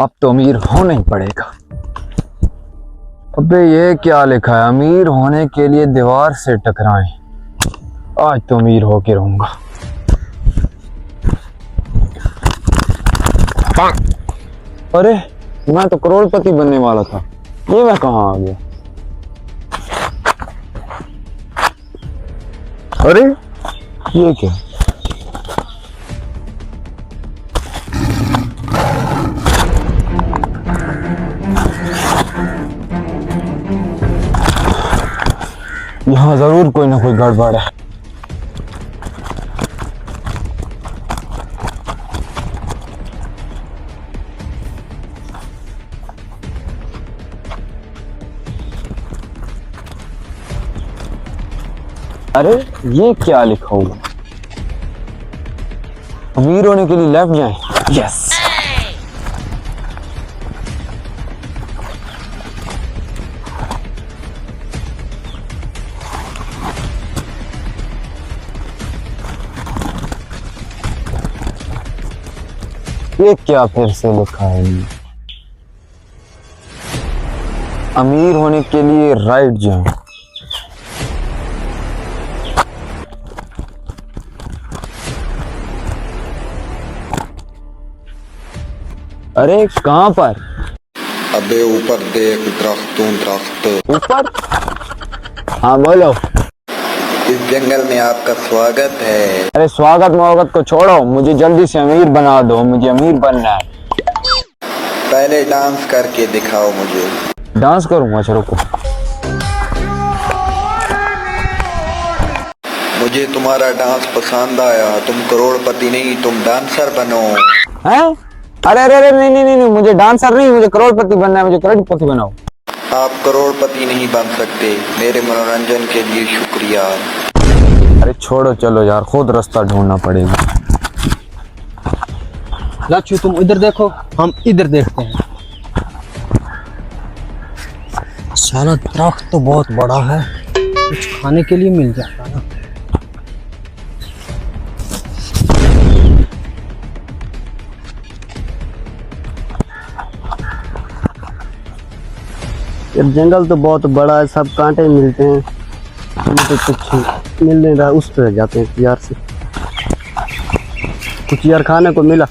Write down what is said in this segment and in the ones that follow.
अब तो अमीर होना ही पड़ेगा। अबे ये क्या लिखा है, अमीर होने के लिए दीवार से टकराएं। आज तो अमीर होके रहूंगा। अरे मैं तो करोड़पति बनने वाला था, ये मैं कहाँ आ गया? अरे ये क्या? यहाँ जरूर कोई ना कोई गड़बड़ है। अरे ये क्या लिखा हुआ? अमीर होने के लिए लेफ्ट जाएं। यस। ये क्या फिर से लिखा है? अमीर होने के लिए राइट जाएं। अरे कहाँ पर? अबे ऊपर देख, दरख्त। ऊपर? हाँ बोलो। इस जंगल में आपका स्वागत है। अरे स्वागत मोहब्बत को छोड़ो, मुझे जल्दी से अमीर बना दो, मुझे अमीर बनना है। पहले डांस करके दिखाओ मुझे। डांस करूंगा? अच्छा रुको। मुझे तुम्हारा डांस पसंद आया। तुम करोड़पति नहीं, तुम डांसर बनो। हैं? अरे अरे अरे नहीं, मुझे डांसर नहीं, मुझे करोड़पति बनना है, मुझे करोड़पति बनाओ। आप करोड़पति नहीं बन सकते। मेरे मनोरंजन के लिए शुक्रिया। अरे छोड़ो, चलो यार, खुद रास्ता ढूंढना पड़ेगा। लक्ष्य तुम इधर देखो, हम इधर देखते हैं। साला दरख्त तो बहुत बड़ा है, कुछ खाने के लिए मिल जाता ना। ये जंगल तो बहुत बड़ा है, सब कांटे मिलते हैं, हमें तो कुछ मिल नहीं रहा। उस पर जाते हैं यार से। कुछ यार खाने को मिला?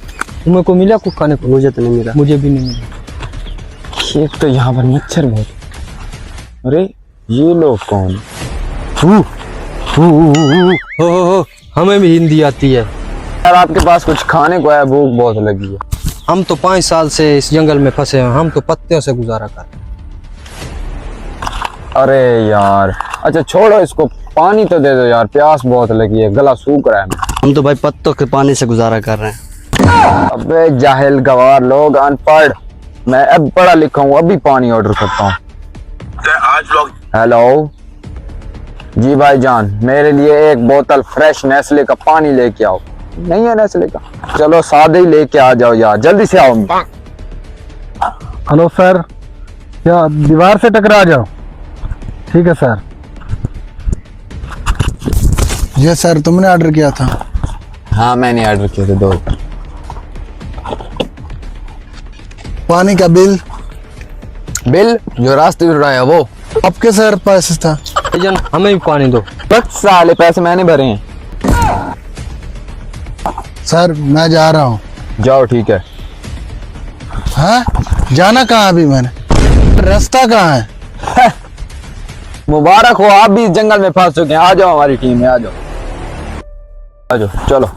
तुम्हें को मिला कुछ खाने को? मुझे तो नहीं मिला। मुझे भी नहीं मिला। एक तो यहाँ पर मच्छर बहुत। अरे ये लोग कौन? हो, हमें भी हिंदी आती है यार, आपके पास कुछ खाने को है? भूख बहुत लगी है। हम तो 5 साल से इस जंगल में फंसे हैं, हम तो पत्तियों से गुजारा कर रहे हैं। अरे यार, अच्छा छोड़ो इसको, पानी तो दे दो यार, प्यास बहुत लगी है, गला सूख रहा है। हम तो भाई पत्तों के पानी से गुजारा कर रहे हैं। अबे जाहिल गवार लोग, अनपढ़। मैं अब पढ़ा लिखा हूँ, अभी पानी ऑर्डर करता हूँ। हेलो जी भाईजान, मेरे लिए एक बोतल फ्रेश नेस्ले का पानी लेके आओ। नहीं है नेस्ले का? चलो सादे ही लेके आ जाओ यार, जल्दी से आओ। हेलो सर, क्या दीवार से टकरा जाओ? ठीक है सर। ये सर तुमने ऑर्डर किया था? हाँ मैंने ऑर्डर किया था 2। पानी का बिल? बिल जो रास्ते में रहा है वो आपके सर पास था। भाईजान हमें भी पानी दो। बस साले पैसे मैंने भरे हैं। सर मैं जा रहा हूँ। जाओ ठीक है। हाँ जाना कहाँ अभी मैंने? रास्ता कहाँ है? मुबारक हो, आप भी इस जंगल में फंस चुके हैं। आ जाओ हमारी टीम में, आ जाओ आ जाओ, चलो।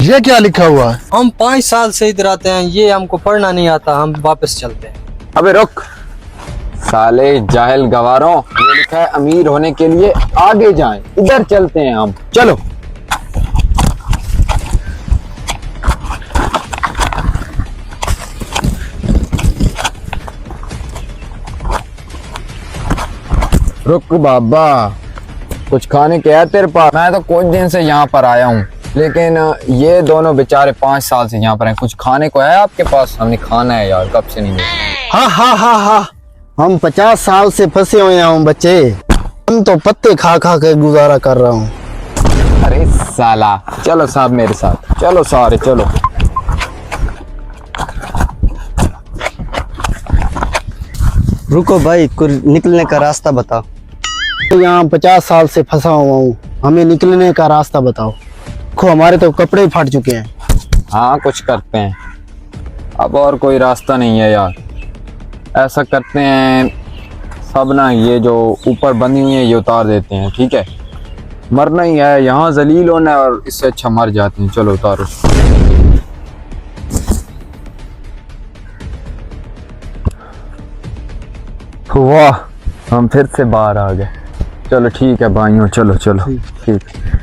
ये क्या लिखा हुआ है? हम 5 साल से इधर आते हैं, ये हमको पढ़ना नहीं आता, हम वापस चलते हैं। अबे रुक साले जाहिल गवारों, ये लिखा है अमीर होने के लिए आगे जाएं, इधर चलते हैं हम, चलो। रुक बाबा, कुछ खाने के है तेरे पास? मैं तो कुछ दिन से यहाँ पर आया हूँ, लेकिन ये दोनों बेचारे 5 साल से यहाँ पर हैं। कुछ खाने को है आपके पास? हमने खाना है यार, कब से नहीं मिला। हाँ हाँ हाँ हाँ, हम 50 साल से फंसे हुए हैं बच्चे। हम तो पत्ते खा खा के गुजारा कर रहा हूँ। अरे साला, चलो साहब मेरे साथ, चलो सारे चलो। रुको भाई, कुछ निकलने का रास्ता बताओ। यहाँ 50 साल से फंसा हुआ हूँ, हमें निकलने का रास्ता बताओ। खो, हमारे तो कपड़े ही फट चुके हैं। हाँ कुछ करते हैं, अब और कोई रास्ता नहीं है यार। ऐसा करते हैं सब ना, ये जो ऊपर बंधी हुई है ये उतार देते हैं, ठीक है? मरना ही है यहाँ, जलील होना है, और इससे अच्छा मर जाते हैं। चलो उतारो। वाह, हम फिर से बाहर आ गए। चलो ठीक है भाइयों, चलो चलो ठीक है।